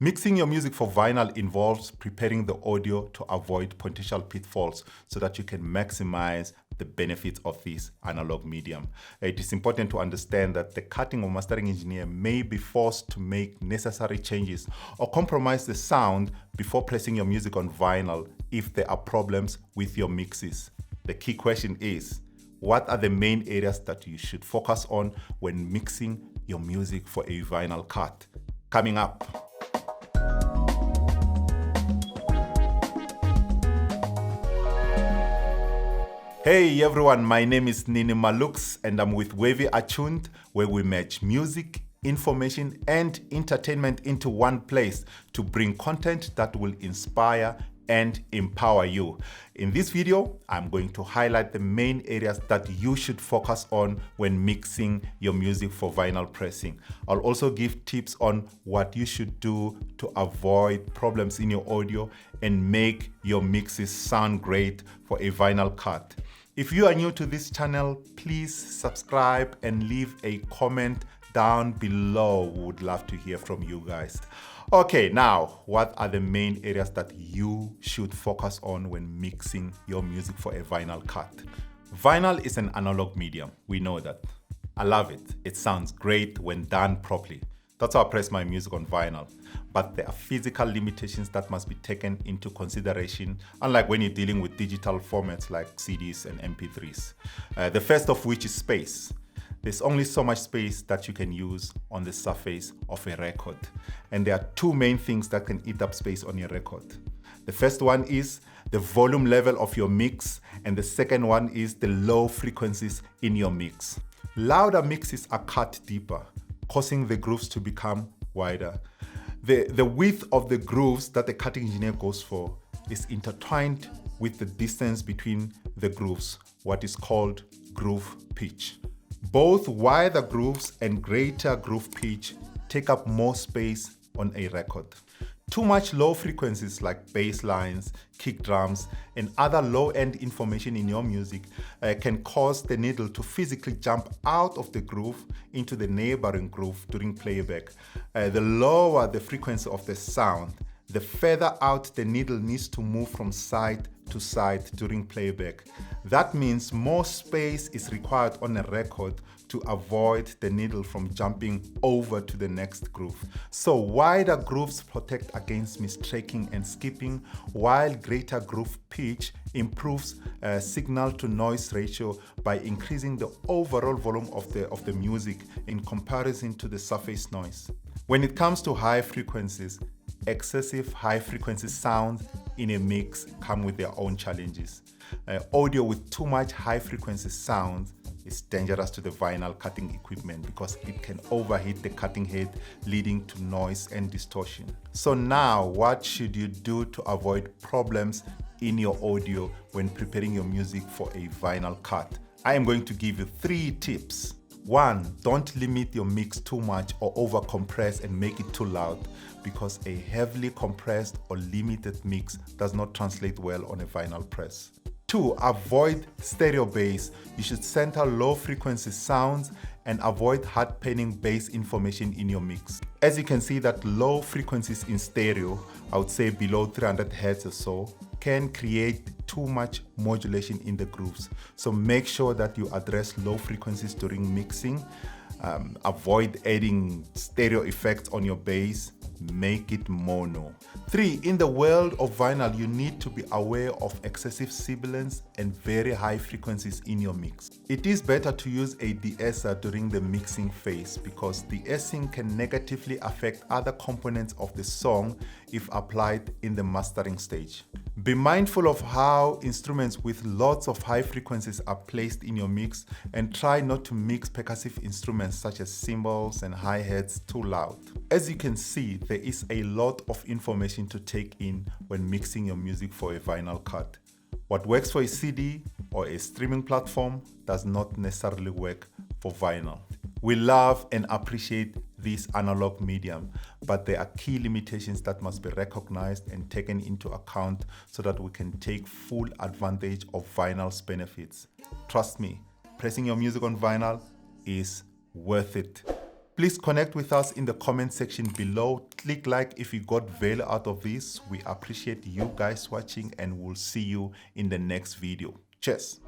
Mixing your music for vinyl involves preparing the audio to avoid potential pitfalls so that you can maximize the benefits of this analog medium. It is important to understand that the cutting or mastering engineer may be forced to make necessary changes or compromise the sound before placing your music on vinyl if there are problems with your mixes. The key question is, what are the main areas that you should focus on when mixing your music for a vinyl cut? Coming up. Hey everyone, my name is Nini Maluks and I'm with Wavy Attuned, where we match music, information and entertainment into one place to bring content that will inspire and empower you. In this video, I'm going to highlight the main areas that you should focus on when mixing your music for vinyl pressing. I'll also give tips on what you should do to avoid problems in your audio and make your mixes sound great for a vinyl cut. If you are new to this channel, please subscribe and leave a comment down below. We would love to hear from you guys. Okay, now, what are the main areas that you should focus on when mixing your music for a vinyl cut? Vinyl is an analog medium. We know that. I love it. It sounds great when done properly. That's how I press my music on vinyl. But there are physical limitations that must be taken into consideration, unlike when you're dealing with digital formats like CDs and MP3s. The first of which is space. There's only so much space that you can use on the surface of a record. And there are two main things that can eat up space on your record. The first one is the volume level of your mix, and the second one is the low frequencies in your mix. Louder mixes are cut deeper, causing the grooves to become wider. The width of the grooves that the cutting engineer goes for is intertwined with the distance between the grooves, what is called groove pitch. Both wider grooves and greater groove pitch take up more space on a record. Too much low frequencies like bass lines, kick drums, and other low-end information in your music can cause the needle to physically jump out of the groove into the neighboring groove during playback. The lower the frequency of the sound, the further out the needle needs to move from side to side during playback. That means more space is required on a record to avoid the needle from jumping over to the next groove. So wider grooves protect against mistracking and skipping, while greater groove pitch improves signal to noise ratio by increasing the overall volume of the music in comparison to the surface noise. When it comes to high frequencies, excessive high frequency sounds in a mix come with their own challenges. Audio with too much high frequency sounds is dangerous to the vinyl cutting equipment because it can overheat the cutting head, leading to noise and distortion. So now, what should you do to avoid problems in your audio when preparing your music for a vinyl cut? I am going to give you 3 tips. 1, don't limit your mix too much or over compress and make it too loud, because a heavily compressed or limited mix does not translate well on a vinyl press. 2, avoid stereo bass. You should center low frequency sounds and avoid hard panning bass information in your mix. As you can see that low frequencies in stereo, I would say below 300 Hz or so, can create too much modulation in the grooves. So make sure that you address low frequencies during mixing. Avoid adding stereo effects on your bass. Make it mono. 3, in the world of vinyl, you need to be aware of excessive sibilance and very high frequencies in your mix. It is better to use a de-esser during the mixing phase because de-essing can negatively affect other components of the song if applied in the mastering stage. Be mindful of how instruments with lots of high frequencies are placed in your mix, and try not to mix percussive instruments such as cymbals and hi-hats too loud. As you can see, there is a lot of information to take in when mixing your music for a vinyl cut. What works for a CD or a streaming platform does not necessarily work for vinyl. We love and appreciate this analog medium, but there are key limitations that must be recognized and taken into account so that we can take full advantage of vinyl's benefits. Trust me, pressing your music on vinyl is worth it. Please connect with us in the comment section below. Click like if you got value out of this. We appreciate you guys watching, and we'll see you in the next video. Cheers.